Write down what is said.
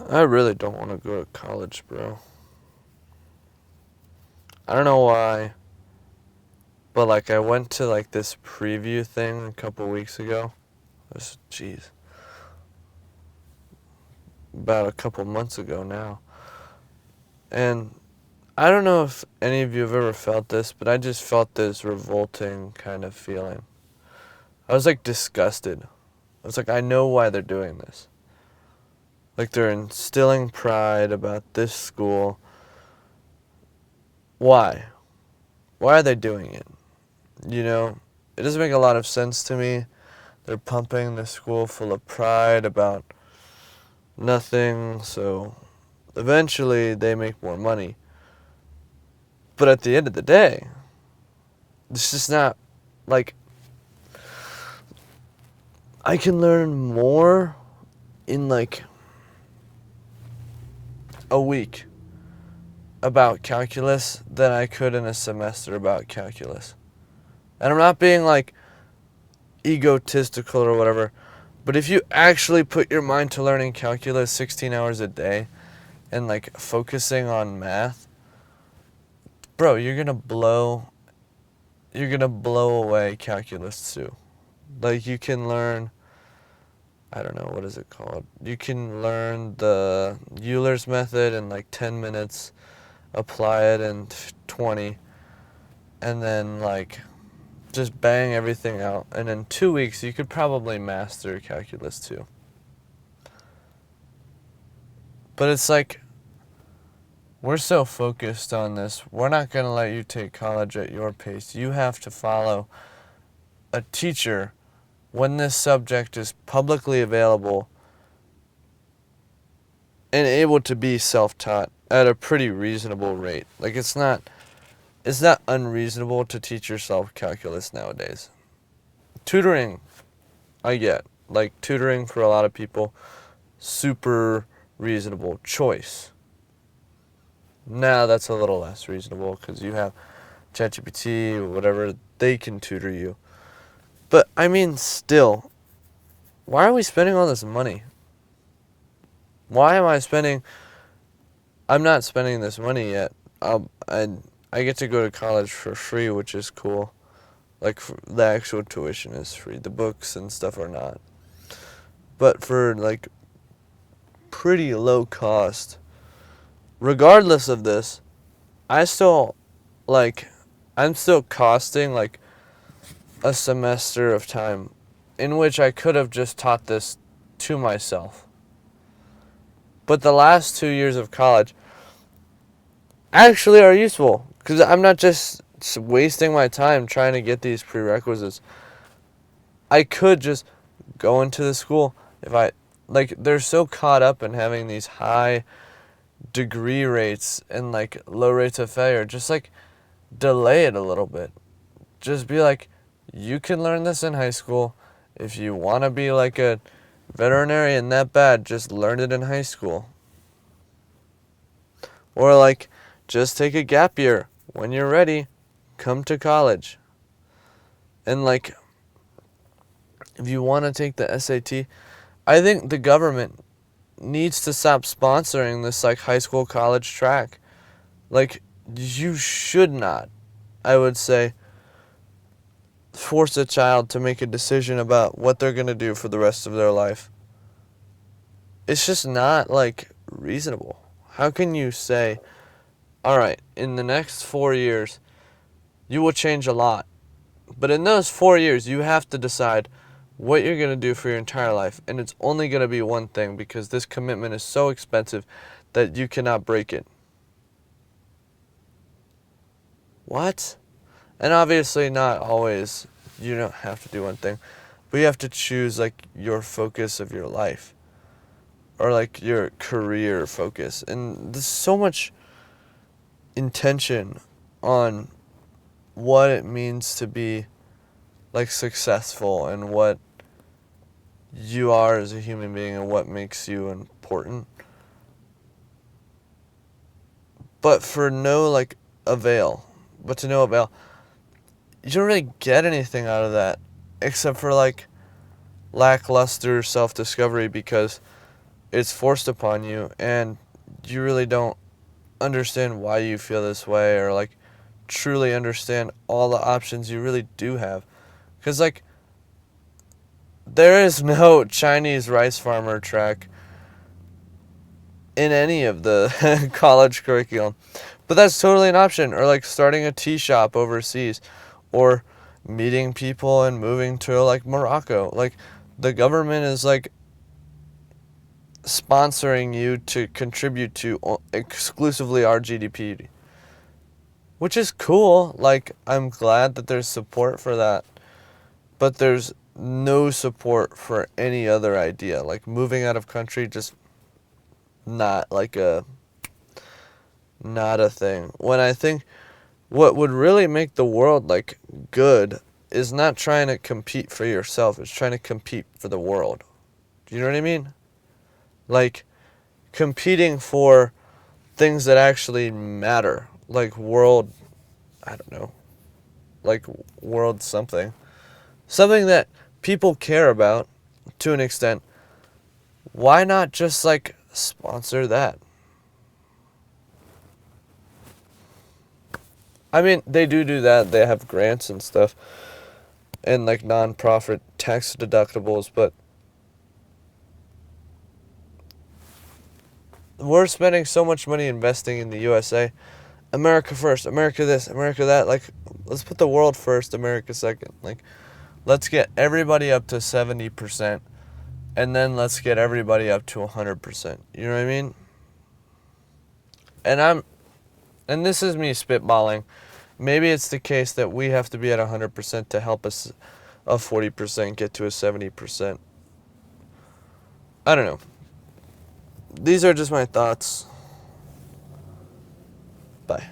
I really don't want to go to college, bro. I don't know why, but like I went to like this preview thing a couple weeks ago. Jeez, about a couple months ago now. And I don't know if any of you have ever felt this, but I just felt this revolting kind of feeling. I was like disgusted. I was like, I know why they're doing this. Like they're instilling pride about this school. Why? Why are they doing it? You know, it doesn't make a lot of sense to me. They're pumping the school full of pride about nothing, so eventually they make more money. But at the end of the day, it's just not like I can learn more in like a week about calculus than I could in a semester about calculus. And I'm not being like egotistical or whatever, but if you actually put your mind to learning calculus 16 hours a day and like focusing on math, bro, you're gonna blow away calculus too. Like you can learn, I don't know, what is it called? You can learn the Euler's method in like 10 minutes, apply it in 20, and then like just bang everything out. And in 2 weeks, you could probably master calculus too. But it's like, we're so focused on this. We're not going to let you take college at your pace. You have to follow a teacher when this subject is publicly available and able to be self-taught at a pretty reasonable rate. Like it's not unreasonable to teach yourself calculus nowadays. Tutoring, I get. Like tutoring for a lot of people, super reasonable choice. Now that's a little less reasonable because you have ChatGPT or whatever, they can tutor you. But I mean, still, why are we spending all this money? Why am I spending? I'm not spending this money yet. I get to go to college for free, which is cool. Like the actual tuition is free. The books and stuff are not. But for like pretty low cost, regardless of this, I still like I'm still costing like a semester of time in which I could have just taught this to myself. But the last 2 years of college actually are useful because I'm not just wasting my time trying to get these prerequisites. I could just go into the school if I like they're so caught up in having these high degree rates and like low rates of failure. Just like delay it a little bit. Just be like, you can learn this in high school. If you want to be like a veterinarian that bad, just learn it in high school. Or like, just take a gap year. When you're ready, come to college. And like, if you want to take the SAT, I think the government needs to stop sponsoring this like high school college track. Like, you should not, I would say, force a child to make a decision about what they're going to do for the rest of their life. It's just not like reasonable. How can you say, all right, in the next 4 years, you will change a lot. But in those 4 years, you have to decide what you're going to do for your entire life. And it's only going to be one thing because this commitment is so expensive that you cannot break it. What? And obviously not always, you don't have to do one thing, but you have to choose like your focus of your life or like your career focus. And there's so much intention on what it means to be like successful and what you are as a human being and what makes you important. But for no like avail, but to no avail, you don't really get anything out of that except for like lackluster self-discovery because it's forced upon you, and you really don't understand why you feel this way, or like truly understand all the options you really do have. Because like there is no Chinese rice farmer track in any of the college curriculum. But that's totally an option. Or like starting a tea shop overseas, or meeting people and moving to like Morocco. Like the government is like sponsoring you to contribute to exclusively our GDP, which is cool. Like I'm glad that there's support for that, but there's no support for any other idea. Like moving out of country, just not like a not a thing. When I think what would really make the world like good is not trying to compete for yourself, it's trying to compete for the world. Do you know what I mean? Like competing for things that actually matter, like world, I don't know, like world something. Something that people care about to an extent. Why not just like sponsor that? I mean, they do that. They have grants and stuff and like non-profit tax deductibles, but we're spending so much money investing in the USA. America first, America this, America that. Like, let's put the world first, America second. Like, let's get everybody up to 70%, and then let's get everybody up to 100%. You know what I mean? And this is me spitballing. Maybe it's the case that we have to be at 100% to help us a 40% get to a 70%. I don't know. These are just my thoughts. Bye.